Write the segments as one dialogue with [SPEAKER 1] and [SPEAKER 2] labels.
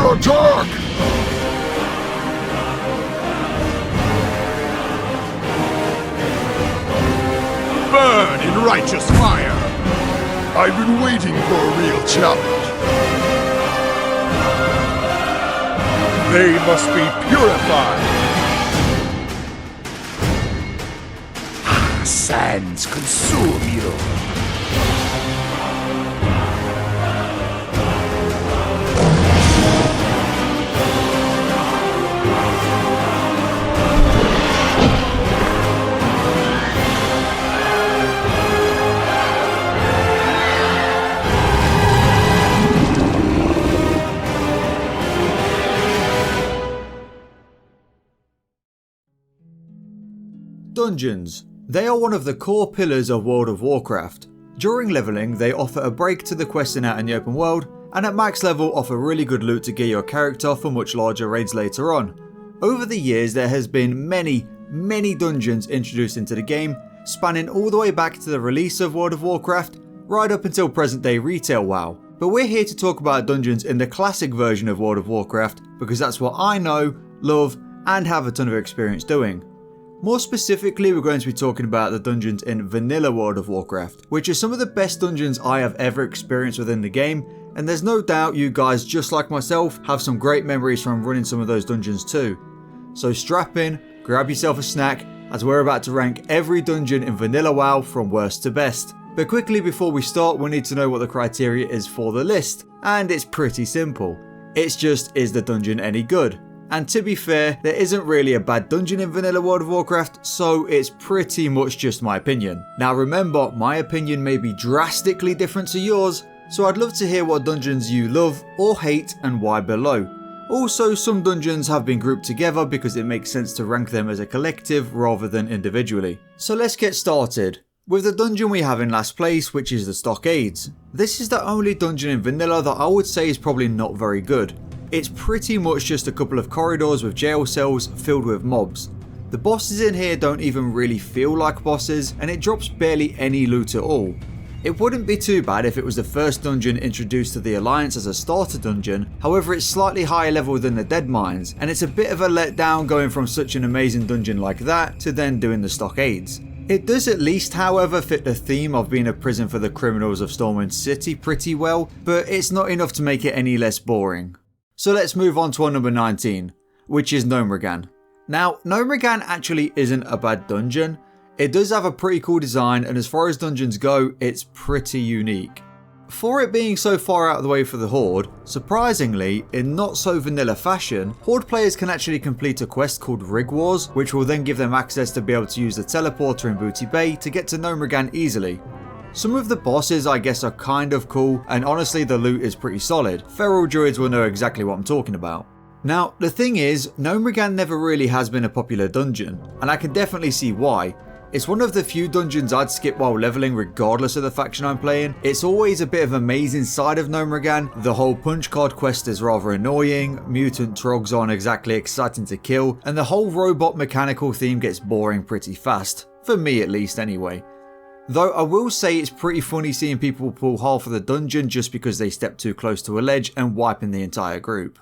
[SPEAKER 1] Attack! Burn in righteous fire! I've been waiting for a real challenge. They must be purified! Sands consume you!
[SPEAKER 2] Dungeons. They are one of the core pillars of World of Warcraft. During leveling, they offer a break to the questing out in the open world, and at max level offer really good loot to gear your character for much larger raids later on. Over the years, there has been many dungeons introduced into the game, spanning all the way back to the release of World of Warcraft, right up until present day retail WoW. But we're here to talk about dungeons in the classic version of World of Warcraft, because that's what I know, love, and have a ton of experience doing. More specifically, we're going to be talking about the dungeons in Vanilla World of Warcraft, which are some of the best dungeons I have ever experienced within the game, and there's no doubt you guys, just like myself, have some great memories from running some of those dungeons too. So strap in, grab yourself a snack, as we're about to rank every dungeon in Vanilla WoW from worst to best. But quickly before we start, we need to know what the criteria is for the list, and it's pretty simple. It's just, is the dungeon any good? And to be fair, there isn't really a bad dungeon in Vanilla World of Warcraft, so it's pretty much just my opinion. Now remember, my opinion may be drastically different to yours, so I'd love to hear what dungeons you love or hate and why below. Also, some dungeons have been grouped together because it makes sense to rank them as a collective rather than individually. So let's get started with the dungeon we have in last place, which is the Stockades. This is the only dungeon in Vanilla that I would say is probably not very good. It's pretty much just a couple of corridors with jail cells filled with mobs. The bosses in here don't even really feel like bosses, and it drops barely any loot at all. It wouldn't be too bad if it was the first dungeon introduced to the Alliance as a starter dungeon, however it's slightly higher level than the Deadmines, and it's a bit of a letdown going from such an amazing dungeon like that to then doing the Stockades. It does at least, however, fit the theme of being a prison for the criminals of Stormwind City pretty well, but it's not enough to make it any less boring. So let's move on to our number 19, which is Gnomeregan. Now, Gnomeregan actually isn't a bad dungeon. It does have a pretty cool design, and as far as dungeons go, it's pretty unique. For it being so far out of the way for the Horde, surprisingly, in not so vanilla fashion, Horde players can actually complete a quest called Rig Wars, which will then give them access to be able to use the teleporter in Booty Bay to get to Gnomeregan easily. Some of the bosses I guess are kind of cool, and honestly the loot is pretty solid. Feral Druids will know exactly what I'm talking about. Now the thing is, Gnomeregan never really has been a popular dungeon, and I can definitely see why. It's one of the few dungeons I'd skip while leveling regardless of the faction I'm playing. It's always a bit of amazing side of Gnomeregan. The whole punch card quest is rather annoying, mutant trogs aren't exactly exciting to kill, and the whole robot mechanical theme gets boring pretty fast. For me at least anyway. Though I will say it's pretty funny seeing people pull half of the dungeon just because they step too close to a ledge and wiping the entire group.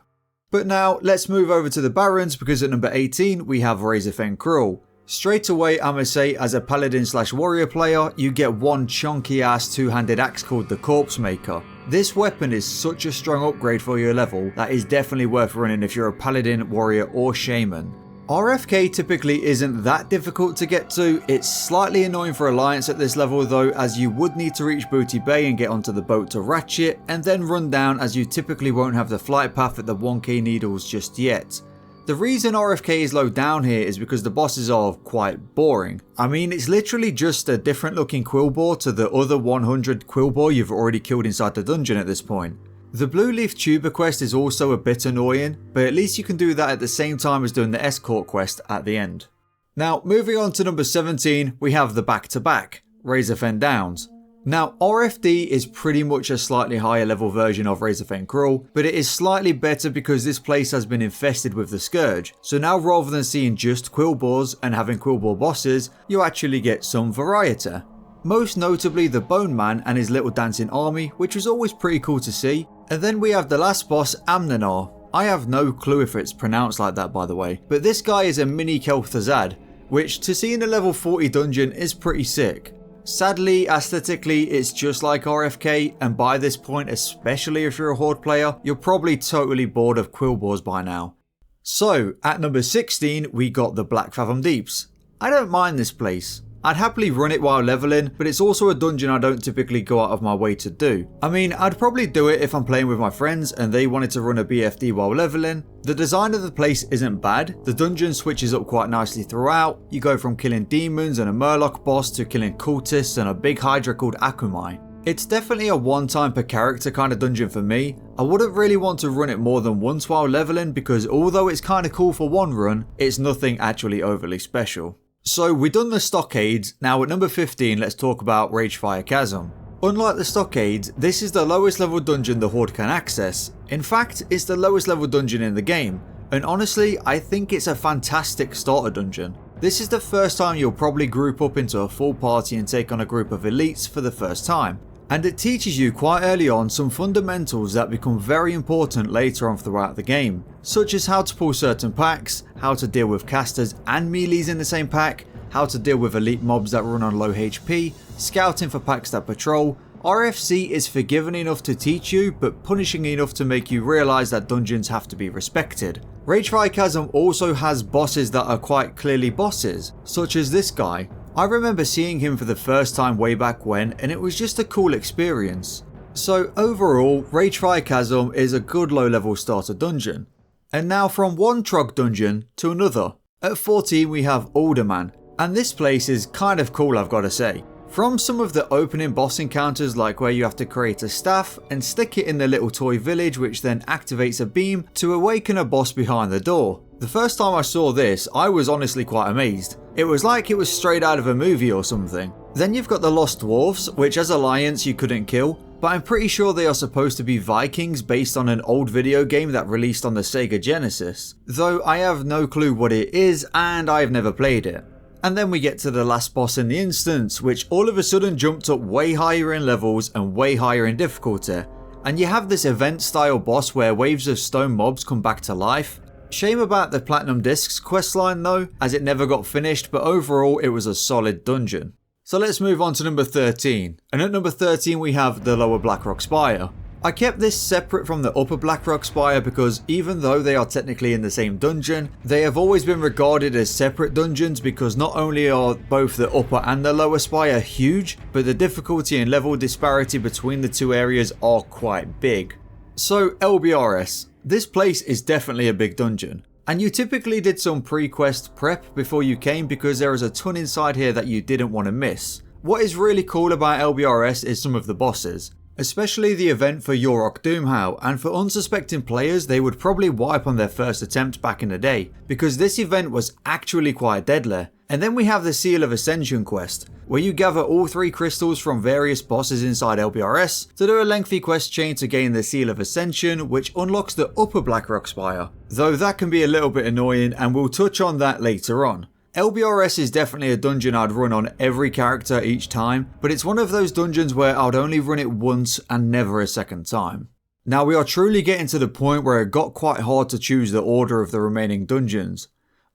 [SPEAKER 2] But now let's move over to the Barons, because at number 18 we have Razorfen Kraul. Straight away I must say, as a paladin / warrior player, you get one chunky ass two-handed axe called the Corpse Maker. This weapon is such a strong upgrade for your level that is definitely worth running if you're a paladin, warrior or shaman. RFK typically isn't that difficult to get to. It's slightly annoying for Alliance at this level though, as you would need to reach Booty Bay and get onto the boat to Ratchet, and then run down, as you typically won't have the flight path at the 1k needles just yet. The reason RFK is low down here is because the bosses are quite boring. I mean, it's literally just a different looking Quillboar to the other 100 Quillboar you've already killed inside the dungeon at this point. The Blue Leaf Tuber quest is also a bit annoying, but at least you can do that at the same time as doing the escort quest at the end. Now, moving on to number 17, we have the back-to-back, Razorfen Downs. Now, RFD is pretty much a slightly higher level version of Razorfen Kraul, but it is slightly better because this place has been infested with the Scourge. So now, rather than seeing just Quillboars and having Quillboar bosses, you actually get some variety. Most notably the Bone Man and his little dancing army, which was always pretty cool to see. And then we have the last boss, Amnanar. I have no clue if it's pronounced like that, by the way, but this guy is a mini Kel'Thuzad, which to see in a level 40 dungeon is pretty sick. Sadly, aesthetically, it's just like RFK, and by this point, especially if you're a Horde player, you're probably totally bored of Quillboars by now. So, at number 16, we got the Blackfathom Deeps. I don't mind this place. I'd happily run it while leveling, but it's also a dungeon I don't typically go out of my way to do. I mean, I'd probably do it if I'm playing with my friends and they wanted to run a BFD while leveling. The design of the place isn't bad, the dungeon switches up quite nicely throughout. You go from killing demons and a Murloc boss to killing cultists and a big Hydra called Akumai. It's definitely a one time per character kind of dungeon for me. I wouldn't really want to run it more than once while leveling because although it's kind of cool for one run, it's nothing actually overly special. So we've done the Stockades, now at number 15 let's talk about Ragefire Chasm. Unlike the Stockades, this is the lowest level dungeon the Horde can access. In fact, it's the lowest level dungeon in the game, and honestly I think it's a fantastic starter dungeon. This is the first time you'll probably group up into a full party and take on a group of elites for the first time. And it teaches you quite early on some fundamentals that become very important later on throughout the game, such as how to pull certain packs, how to deal with casters and melees in the same pack, how to deal with elite mobs that run on low HP, scouting for packs that patrol. RFC is forgiving enough to teach you, but punishing enough to make you realise that dungeons have to be respected. Ragefire Chasm also has bosses that are quite clearly bosses, such as this guy. I remember seeing him for the first time way back when, and it was just a cool experience. So overall, Ragefire Chasm is a good low level starter dungeon. And now from one Trog dungeon to another. At 14 we have Uldaman, and this place is kind of cool, I've got to say. From some of the opening boss encounters, like where you have to create a staff and stick it in the little toy village which then activates a beam to awaken a boss behind the door. The first time I saw this, I was honestly quite amazed. It was like it was straight out of a movie or something. Then you've got the Lost Dwarfs, which as Alliance you couldn't kill, but I'm pretty sure they are supposed to be Vikings based on an old video game that released on the Sega Genesis, though I have no clue what it is and I've never played it. And then we get to the last boss in the instance, which all of a sudden jumped up way higher in levels and way higher in difficulty. And you have this event style boss where waves of stone mobs come back to life. Shame about the Platinum Discs questline though, as it never got finished, but overall it was a solid dungeon. So let's move on to number 13, and at number 13 we have the lower Blackrock Spire. I kept this separate from the upper Blackrock Spire because even though they are technically in the same dungeon, they have always been regarded as separate dungeons because not only are both the upper and the lower Spire huge, but the difficulty and level disparity between the two areas are quite big. So LBRS. This place is definitely a big dungeon, and you typically did some pre-quest prep before you came because there is a ton inside here that you didn't want to miss. What is really cool about LBRS is some of the bosses, especially the event for Yorok Doomhow, and for unsuspecting players they would probably wipe on their first attempt back in the day, because this event was actually quite deadly. And then we have the Seal of Ascension quest, where you gather all 3 crystals from various bosses inside LBRS to do a lengthy quest chain to gain the Seal of Ascension, which unlocks the upper Blackrock Spire, though that can be a little bit annoying and we'll touch on that later on. LBRS is definitely a dungeon I'd run on every character each time, but it's one of those dungeons where I'd only run it once and never a second time. Now we are truly getting to the point where it got quite hard to choose the order of the remaining dungeons.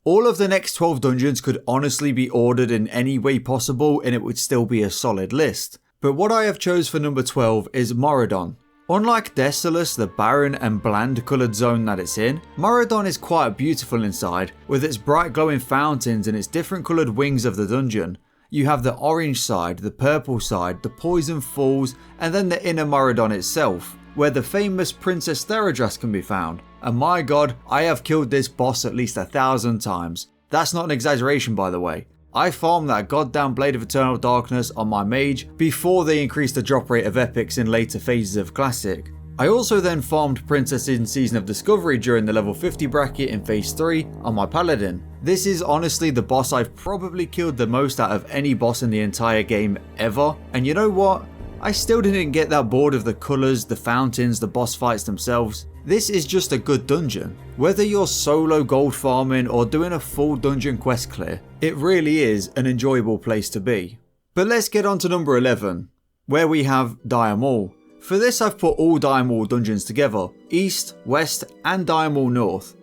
[SPEAKER 2] All of the next 12 dungeons could honestly be ordered in any way possible and it would still be a solid list. But what I have chose for number 12 is Maraudon. Unlike Desolace, the barren and bland coloured zone that it's in, Maraudon is quite beautiful inside, with its bright glowing fountains and its different coloured wings of the dungeon. You have the orange side, the purple side, the poison falls, and then the inner Maraudon itself, where the famous Princess Theradras can be found. And my god, I have killed this boss at least 1,000 times. That's not an exaggeration by the way. I farmed that goddamn Blade of Eternal Darkness on my mage before they increased the drop rate of epics in later phases of Classic. I also then farmed Princess in Season of Discovery during the level 50 bracket in phase 3 on my paladin. This is honestly the boss I've probably killed the most out of any boss in the entire game ever, and you know what? I still didn't get that bored of the colours, the fountains, the boss fights themselves. This is just a good dungeon. Whether you're solo gold farming or doing a full dungeon quest clear, it really is an enjoyable place to be. But let's get on to number 11, where we have Dire Maul. For this I've put all Diamond dungeons together, East, West and Diamond North.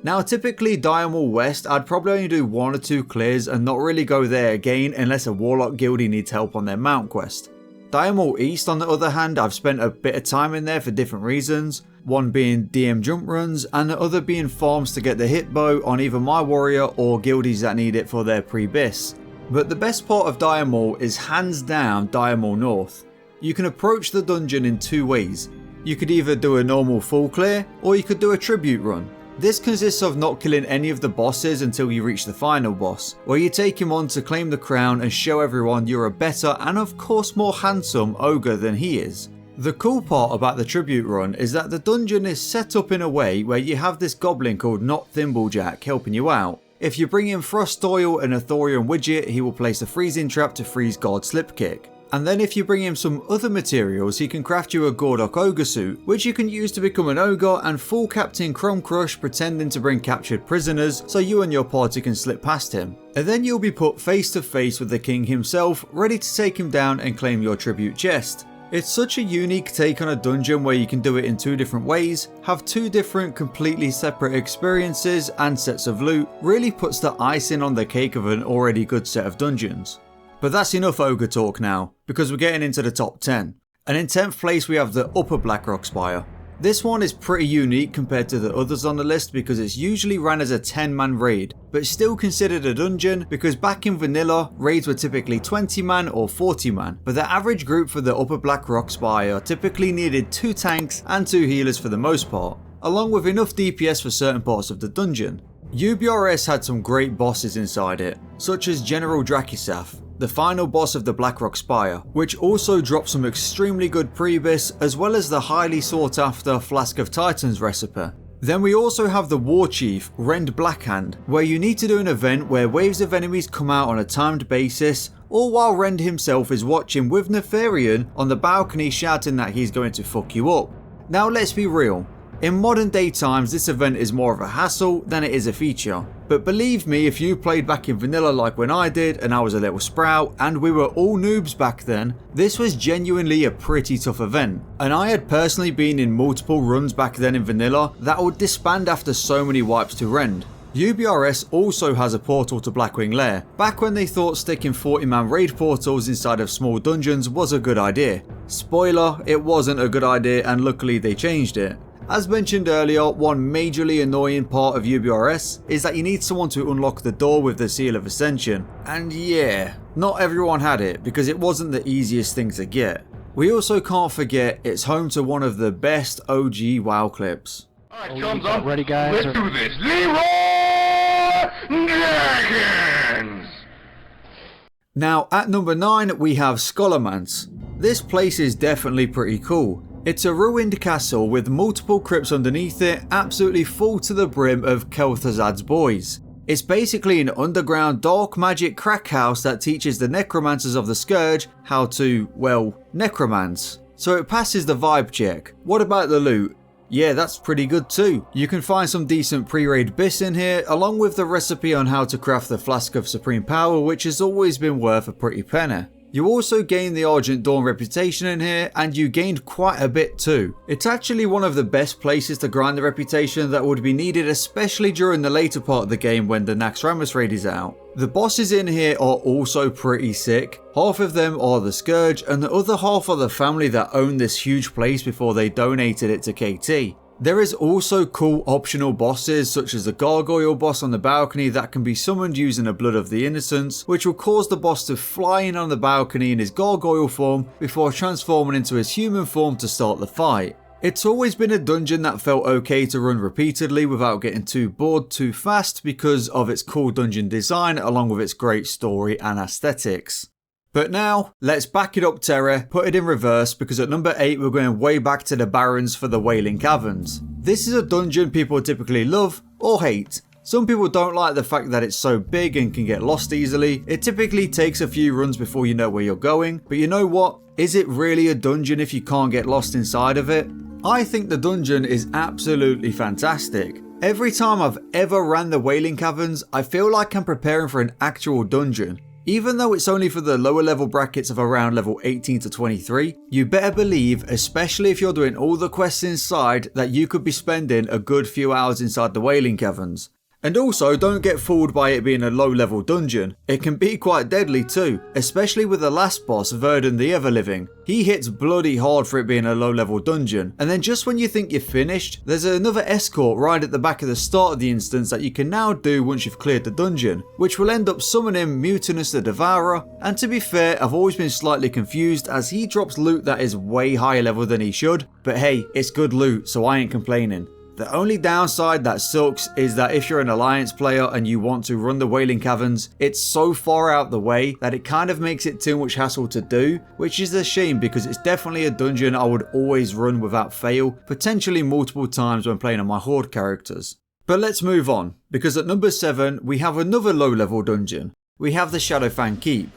[SPEAKER 2] Now typically Diamond West I'd probably only do 1 or 2 clears and not really go there again unless a Warlock guildie needs help on their mount quest. Diamond East on the other hand, I've spent a bit of time in there for different reasons, one being DM jump runs and the other being farms to get the hit bow on either my warrior or guildies that need it for their pre-bis. But the best part of Diamond is hands down Diamond North. You can approach the dungeon in 2 ways. You could either do a normal full clear or you could do a tribute run. This consists of not killing any of the bosses until you reach the final boss, where you take him on to claim the crown and show everyone you're a better and of course more handsome ogre than he is. The cool part about the tribute run is that the dungeon is set up in a way where you have this goblin called Not Thimblejack helping you out. If you bring in Frost Oil and a Thorium widget, he will place a freezing trap to freeze guard Slipkick. And then if you bring him some other materials, he can craft you a Gordok ogre suit, which you can use to become an ogre and full Captain Chrome Crush pretending to bring captured prisoners so you and your party can slip past him. And then you'll be put face to face with the king himself, ready to take him down and claim your tribute chest. It's such a unique take on a dungeon where you can do it in 2 different ways, have 2 different completely separate experiences and sets of loot, really puts the icing on the cake of an already good set of dungeons. But that's enough ogre talk now, because we're getting into the top 10. And in 10th place we have the Upper Blackrock Spire. This one is pretty unique compared to the others on the list because it's usually ran as a 10-man raid, but still considered a dungeon because back in vanilla, raids were typically 20-man or 40-man, but the average group for the Upper Blackrock Spire typically needed 2 tanks and 2 healers for the most part, along with enough DPS for certain parts of the dungeon. UBRS had some great bosses inside it, such as General Drakisaf, the final boss of the Blackrock Spire, which also dropped some extremely good pre-bis as well as the highly sought after Flask of Titans recipe. Then we also have the War Chief, Rend Blackhand, where you need to do an event where waves of enemies come out on a timed basis, all while Rend himself is watching with Nefarian on the balcony shouting that he's going to fuck you up. Now let's be real. In modern day times this event is more of a hassle than it is a feature, but believe me if you played back in vanilla like when I did and I was a little sprout and we were all noobs back then, this was genuinely a pretty tough event, and I had personally been in multiple runs back then in vanilla that would disband after so many wipes to Rend. UBRS also has a portal to Blackwing Lair, back when they thought sticking 40-man raid portals inside of small dungeons was a good idea. Spoiler, it wasn't a good idea and luckily they changed it. As mentioned earlier, one majorly annoying part of UBRS is that you need someone to unlock the door with the Seal of Ascension, and yeah, not everyone had it because it wasn't the easiest thing to get. We also can't forget it's home to one of the best OG WoW clips.
[SPEAKER 3] Alright, thumbs up.
[SPEAKER 4] Ready, guys?
[SPEAKER 3] Let's do this. Leroy Dragons!
[SPEAKER 2] Now at number 9 we have Scholomance. This place is definitely pretty cool. It's a ruined castle with multiple crypts underneath it, absolutely full to the brim of Kel'Thuzad's boys. It's basically an underground dark magic crack house that teaches the necromancers of the Scourge how to, well, necromance. So it passes the vibe check. What about the loot? Yeah, that's pretty good too. You can find some decent pre-raid bis in here, along with the recipe on how to craft the Flask of Supreme Power, which has always been worth a pretty penny. You also gain the Argent Dawn reputation in here, and you gained quite a bit too. It's actually one of the best places to grind the reputation that would be needed, especially during the later part of the game when the Naxxramas raid is out. The bosses in here are also pretty sick. Half of them are the Scourge and the other half are the family that owned this huge place before they donated it to KT. There is also cool optional bosses such as the Gargoyle boss on the balcony that can be summoned using the Blood of the Innocents, which will cause the boss to fly in on the balcony in his gargoyle form before transforming into his human form to start the fight. It's always been a dungeon that felt okay to run repeatedly without getting too bored too fast because of its cool dungeon design along with its great story and aesthetics. But now, let's back it up Terra, put it in reverse because at number 8 we're going way back to the Barrens for the Wailing Caverns. This is a dungeon people typically love or hate. Some people don't like the fact that it's so big and can get lost easily. It typically takes a few runs before you know where you're going, but you know what? Is it really a dungeon if you can't get lost inside of it? I think the dungeon is absolutely fantastic. Every time I've ever ran the Wailing Caverns, I feel like I'm preparing for an actual dungeon. Even though it's only for the lower level brackets of around level 18 to 23, you better believe, especially if you're doing all the quests inside, that you could be spending a good few hours inside the Wailing Caverns. And also, don't get fooled by it being a low level dungeon. It can be quite deadly too, especially with the last boss, Verdun the Everliving. He hits bloody hard for it being a low level dungeon, and then just when you think you're finished, there's another escort right at the back of the start of the instance that you can now do once you've cleared the dungeon, which will end up summoning Mutinous the Devourer. And to be fair, I've always been slightly confused as he drops loot that is way higher level than he should, but hey, it's good loot, so I ain't complaining. The only downside that sucks is that if you're an Alliance player and you want to run the Wailing Caverns, it's so far out the way that it kind of makes it too much hassle to do, which is a shame because it's definitely a dungeon I would always run without fail, potentially multiple times when playing on my Horde characters. But let's move on, because at number 7 we have another low level dungeon. We have the Shadowfang Keep.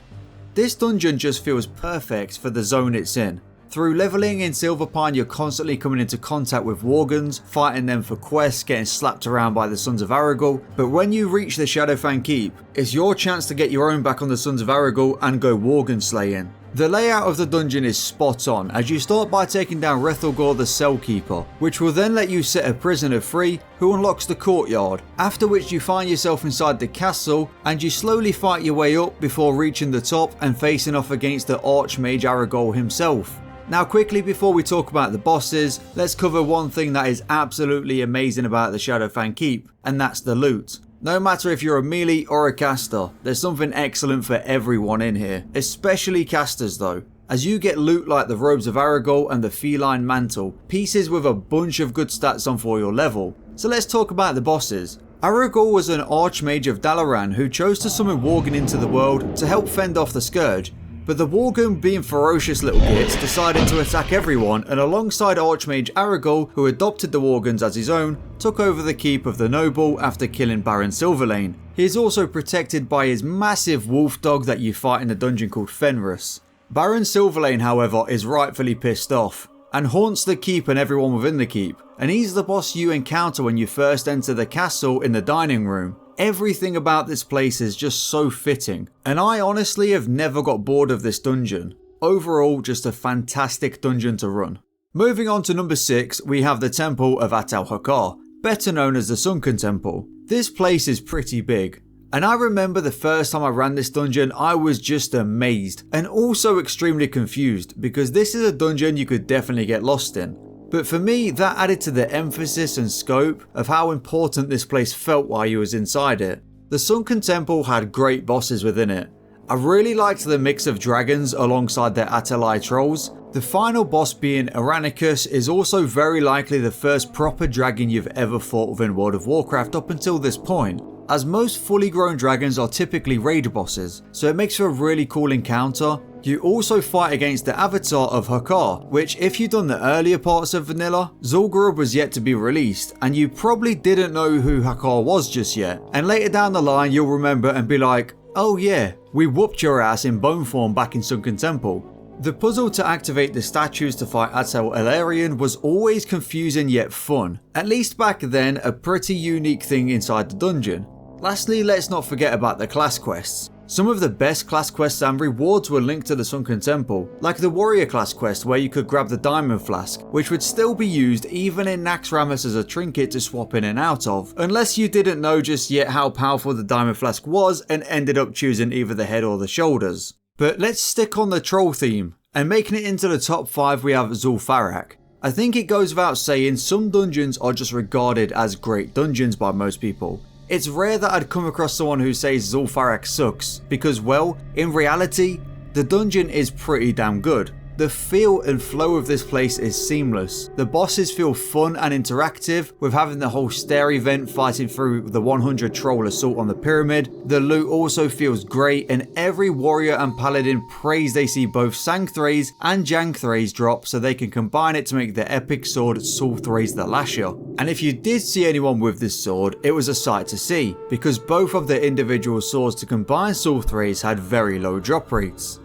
[SPEAKER 2] This dungeon just feels perfect for the zone it's in. Through leveling in Silverpine, you're constantly coming into contact with Worgans, fighting them for quests, getting slapped around by the Sons of Aragal, but when you reach the Shadowfang Keep, it's your chance to get your own back on the Sons of Aragal and go Worgan slaying. The layout of the dungeon is spot on, as you start by taking down Rethelgor the Cellkeeper, which will then let you set a prisoner free who unlocks the courtyard, after which you find yourself inside the castle and you slowly fight your way up before reaching the top and facing off against the Archmage Aragol himself. Now quickly before we talk about the bosses, let's cover one thing that is absolutely amazing about the Shadowfang Keep, and that's the loot. No matter if you're a melee or a caster, there's something excellent for everyone in here, especially casters though, as you get loot like the Robes of Aragol and the Feline Mantle, pieces with a bunch of good stats on for your level. So let's talk about the bosses. Aragol was an Archmage of Dalaran who chose to summon Worgan into the world to help fend off the Scourge. But the Worgan, being ferocious little gits, decided to attack everyone, and alongside Archmage Aragol, who adopted the Worgans as his own, took over the keep of the noble after killing Baron Silverlane. He is also protected by his massive wolf dog that you fight in a dungeon called Fenris. Baron Silverlane, however, is rightfully pissed off, and haunts the keep and everyone within the keep, and he's the boss you encounter when you first enter the castle in the dining room. Everything about this place is just so fitting, and I honestly have never got bored of this dungeon. Overall, just a fantastic dungeon to run. Moving on to number 6, we have the Temple of Atal-Hakar, better known as the Sunken Temple. This place is pretty big, and I remember the first time I ran this dungeon I was just amazed, and also extremely confused, because this is a dungeon you could definitely get lost in. But for me, that added to the emphasis and scope of how important this place felt while you was inside it. The Sunken Temple had great bosses within it. I really liked the mix of dragons alongside their Atalai trolls. The final boss being Aranicus is also very likely the first proper dragon you've ever fought within World of Warcraft up until this point, as most fully grown dragons are typically raid bosses, so it makes for a really cool encounter. You also fight against the avatar of Hakar, which if you'd done the earlier parts of Vanilla, Zul'Farrak was yet to be released, and you probably didn't know who Hakar was just yet, and later down the line you'll remember and be like, oh yeah, we whooped your ass in bone form back in Sunken Temple. The puzzle to activate the statues to fight Atel Elarian was always confusing yet fun, at least back then a pretty unique thing inside the dungeon. Lastly, let's not forget about the class quests. Some of the best class quests and rewards were linked to the Sunken Temple, like the Warrior class quest where you could grab the Diamond Flask, which would still be used even in Naxxramas as a trinket to swap in and out of, unless you didn't know just yet how powerful the Diamond Flask was and ended up choosing either the head or the shoulders. But let's stick on the troll theme, and making it into the top 5 we have Zul'Farrak. I think it goes without saying some dungeons are just regarded as great dungeons by most people. It's rare that I'd come across someone who says Zul'Farrak sucks, because well, in reality, the dungeon is pretty damn good. The feel and flow of this place is seamless. The bosses feel fun and interactive, with having the whole stair event fighting through the 100 troll assault on the pyramid. The loot also feels great, and every warrior and paladin prays they see both Sangthraze and Jangthraze drop so they can combine it to make their epic sword Sul'Thraze the Lasher. And if you did see anyone with this sword, it was a sight to see, because both of the individual swords to combine Sul'Thraze had very low drop rates.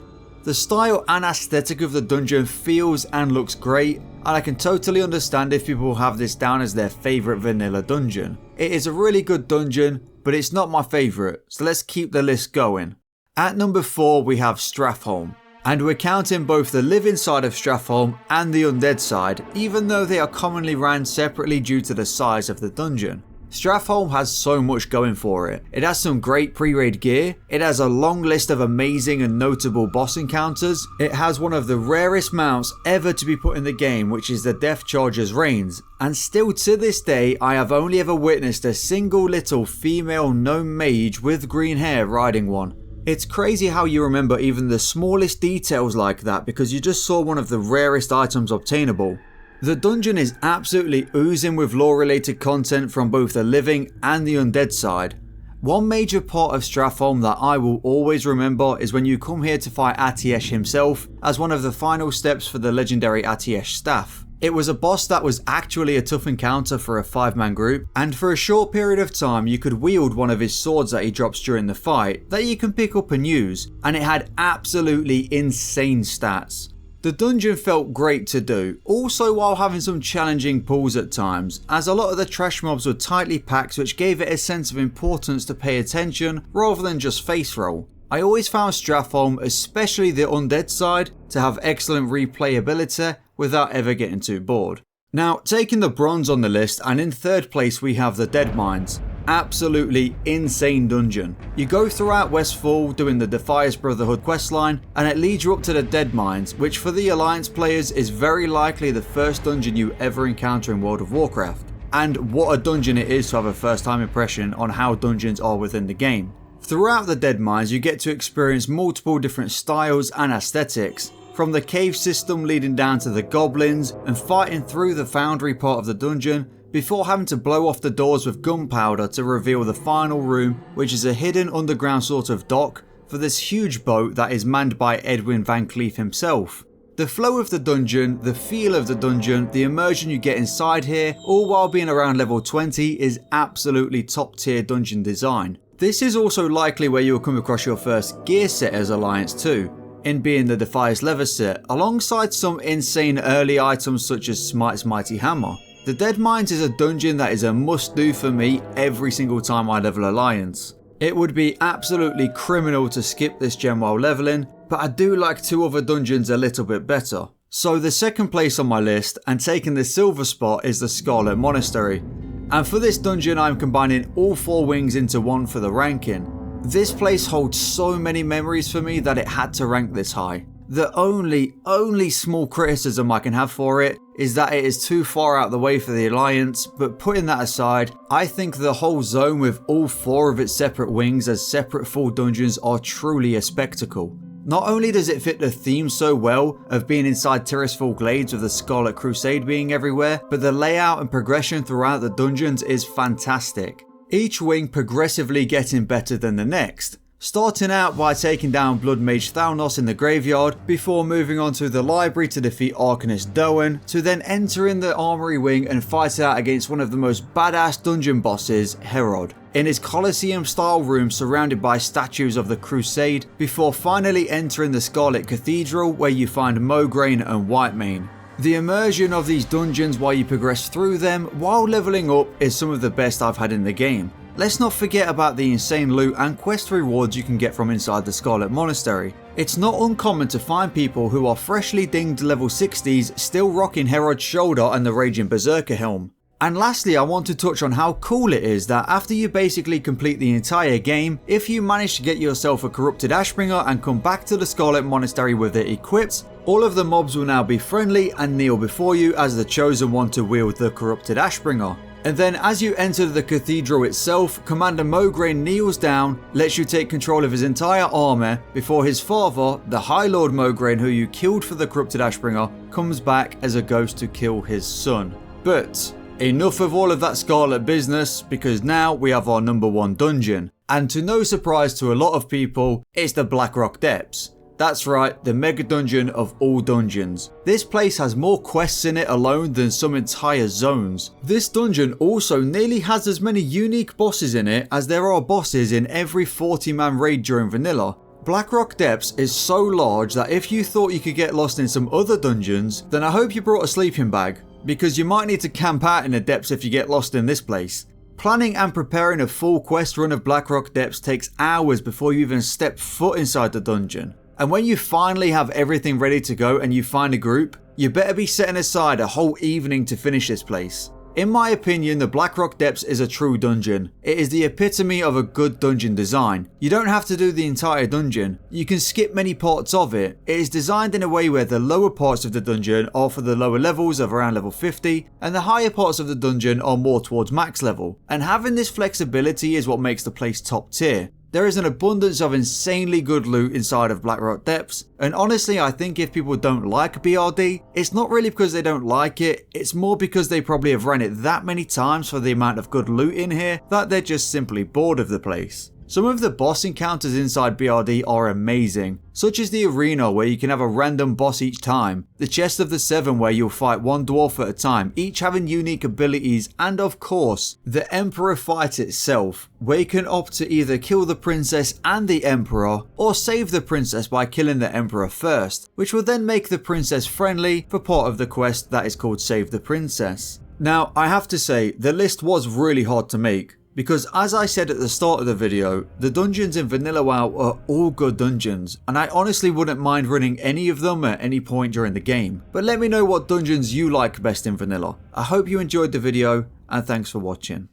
[SPEAKER 2] The style and aesthetic of the dungeon feels and looks great, and I can totally understand if people have this down as their favourite vanilla dungeon. It is a really good dungeon, but it's not my favourite, so let's keep the list going. At number 4 we have Stratholme, and we're counting both the living side of Stratholme and the undead side, even though they are commonly ran separately due to the size of the dungeon. Stratholme has so much going for it. It has some great pre-raid gear, it has a long list of amazing and notable boss encounters, it has one of the rarest mounts ever to be put in the game, which is the Death Charger's Reins, and still to this day I have only ever witnessed a single little female gnome mage with green hair riding one. It's crazy how you remember even the smallest details like that because you just saw one of the rarest items obtainable. The dungeon is absolutely oozing with lore related content from both the living and the undead side. One major part of Stratholme that I will always remember is when you come here to fight Atiesh himself as one of the final steps for the legendary Atiesh staff. It was a boss that was actually a tough encounter for a 5-man group, and for a short period of time you could wield one of his swords that he drops during the fight that you can pick up and use, and it had absolutely insane stats. The dungeon felt great to do, also while having some challenging pulls at times, as a lot of the trash mobs were tightly packed, which gave it a sense of importance to pay attention rather than just face roll. I always found Stratholme, especially the undead side, to have excellent replayability without ever getting too bored. Now, taking the bronze on the list, and in third place we have the Deadmines. Absolutely insane dungeon. You go throughout Westfall doing the Defias Brotherhood questline, and it leads you up to the Deadmines, which for the Alliance players is very likely the first dungeon you ever encounter in World of Warcraft. And what a dungeon it is to have a first time impression on how dungeons are within the game. Throughout the Deadmines you get to experience multiple different styles and aesthetics, from the cave system leading down to the goblins and fighting through the foundry part of the dungeon, before having to blow off the doors with gunpowder to reveal the final room, which is a hidden underground sort of dock for this huge boat that is manned by Edwin Van Cleef himself. The flow of the dungeon, the feel of the dungeon, the immersion you get inside here, all while being around level 20, is absolutely top tier dungeon design. This is also likely where you'll come across your first gear set as Alliance too, in being the Defias leather set, alongside some insane early items such as Smite's Mighty Hammer. The Deadmines is a dungeon that is a must do for me every single time I level Alliance. It would be absolutely criminal to skip this gem while leveling, but I do like two other dungeons a little bit better. So the second place on my list, and taking the silver spot, is the Scarlet Monastery. And for this dungeon I'm combining all 4 wings into one for the ranking. This place holds so many memories for me that it had to rank this high. The only small criticism I can have for it is that it is too far out the way for the Alliance, but putting that aside, I think the whole zone with all 4 of its separate wings as separate full dungeons are truly a spectacle. Not only does it fit the theme so well of being inside Tirisfal Glades with the Scarlet Crusade being everywhere, but the layout and progression throughout the dungeons is fantastic. Each wing progressively getting better than the next. Starting out by taking down Blood Mage Thalnos in the graveyard, before moving on to the library to defeat Arcanist Doan, to then entering the armory wing and fight out against one of the most badass dungeon bosses, Herod, in his Colosseum style room surrounded by statues of the Crusade, before finally entering the Scarlet Cathedral where you find Mograine and Whitemane. The immersion of these dungeons while you progress through them while leveling up is some of the best I've had in the game. Let's not forget about the insane loot and quest rewards you can get from inside the Scarlet Monastery. It's not uncommon to find people who are freshly dinged level 60s still rocking Herod's shoulder and the Raging Berserker helm. And lastly, I want to touch on how cool it is that after you basically complete the entire game, if you manage to get yourself a Corrupted Ashbringer and come back to the Scarlet Monastery with it equipped, all of the mobs will now be friendly and kneel before you as the chosen one to wield the Corrupted Ashbringer. And then as you enter the cathedral itself, Commander Mograine kneels down, lets you take control of his entire army, before his father, the High Lord Mograine, who you killed for the Corrupted Ashbringer, comes back as a ghost to kill his son. But enough of all of that Scarlet business, because now we have our number 1 dungeon. And to no surprise to a lot of people, it's the Blackrock Depths. That's right, the mega dungeon of all dungeons. This place has more quests in it alone than some entire zones. This dungeon also nearly has as many unique bosses in it as there are bosses in every 40-man raid during vanilla. Blackrock Depths is so large that if you thought you could get lost in some other dungeons, then I hope you brought a sleeping bag, because you might need to camp out in the depths if you get lost in this place. Planning and preparing a full quest run of Blackrock Depths takes hours before you even step foot inside the dungeon. And when you finally have everything ready to go and you find a group, you better be setting aside a whole evening to finish this place. In my opinion, the Blackrock Depths is a true dungeon. It is the epitome of a good dungeon design. You don't have to do the entire dungeon, you can skip many parts of it. It is designed in a way where the lower parts of the dungeon are for the lower levels of around level 50, and the higher parts of the dungeon are more towards max level. And having this flexibility is what makes the place top tier. There is an abundance of insanely good loot inside of Blackrock Depths, and honestly I think if people don't like BRD, it's not really because they don't like it, it's more because they probably have ran it that many times for the amount of good loot in here that they're just simply bored of the place. Some of the boss encounters inside BRD are amazing, such as the arena where you can have a random boss each time, the chest of the 7 where you'll fight one dwarf at a time, each having unique abilities, and of course, the Emperor fight itself, where you can opt to either kill the princess and the Emperor, or save the princess by killing the Emperor first, which will then make the princess friendly for part of the quest that is called Save the Princess. Now, I have to say, the list was really hard to make, because as I said at the start of the video, the dungeons in Vanilla WoW are all good dungeons, and I honestly wouldn't mind running any of them at any point during the game. But let me know what dungeons you like best in Vanilla. I hope you enjoyed the video, and thanks for watching.